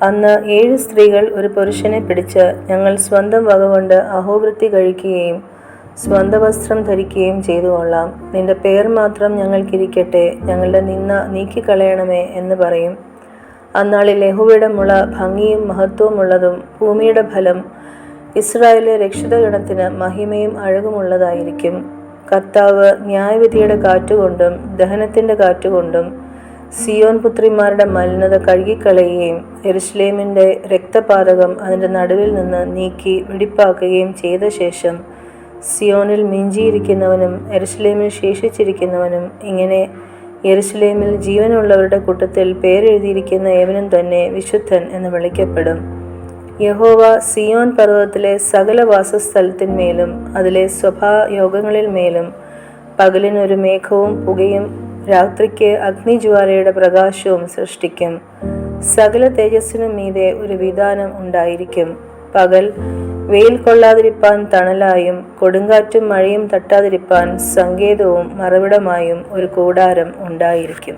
അന്ന് 7 സ്ത്രീകൾ ഒരു പുരുഷനെ പിടിച്ച്, ഞങ്ങൾ സ്വന്തം വകകൊണ്ട് അഹോവൃത്തി കഴിക്കുകയും സ്വന്തം വസ്ത്രം ധരിക്കുകയും ചെയ്തു കൊള്ളാം. നിന്റെ പേർ മാത്രം ഞങ്ങൾക്കിരിക്കട്ടെ, ഞങ്ങളുടെ നിന്ന നീക്കിക്കളയണമേ എന്ന് പറയും. അന്നാളിൽ യഹോവയുടെ മുള ഭംഗിയും മഹത്വമുള്ളതും ഭൂമിയുടെ ഫലം ഇസ്രായേലിലെ രക്ഷിതഗണത്തിന് മഹിമയും അഴകുമുള്ളതായിരിക്കും. കർത്താവ് ന്യായവിധിയുടെ കാറ്റുകൊണ്ടും ദഹനത്തിൻ്റെ കാറ്റുകൊണ്ടും സിയോൻ പുത്രിമാരുടെ മലിനത കഴുകിക്കളയുകയും യെരുശലേമിൻ്റെ രക്തപാതകം അതിൻ്റെ നടുവിൽ നിന്ന് നീക്കി വെടിപ്പാക്കുകയും ചെയ്ത ശേഷം, സിയോനിൽ മിഞ്ചിയിരിക്കുന്നവനും യെരുശലേമിൽ ശേഷിച്ചിരിക്കുന്നവനും ഇങ്ങനെ യെരുശലേമിൽ ജീവനുള്ളവരുടെ കൂട്ടത്തിൽ പേരെഴുതിയിരിക്കുന്ന ഏവനും തന്നെ വിശുദ്ധൻ എന്ന് വിളിക്കപ്പെടും. യഹോവ സിയോൻ പർവ്വതത്തിലെ സകല വാസസ്ഥലത്തിന്മേലും അതിലെ സ്വഭായോഗങ്ങളിന്മേലും പകലിനൊരു മേഘവും പുകയും രാത്രിക്ക് അഗ്നിജ്വാലയുടെ പ്രകാശവും സൃഷ്ടിക്കും. സകല തേജസ്സിനും മീതെ ഒരു വിധാനം ഉണ്ടായിരിക്കും. പകൽ വെയിൽ കൊള്ളാതിരിപ്പാൻ തണലായും കൊടുങ്കാറ്റും മഴയും തട്ടാതിരിപ്പാൻ സങ്കേതവും മറവിടമായും ഒരു കൂടാരം ഉണ്ടായിരിക്കും.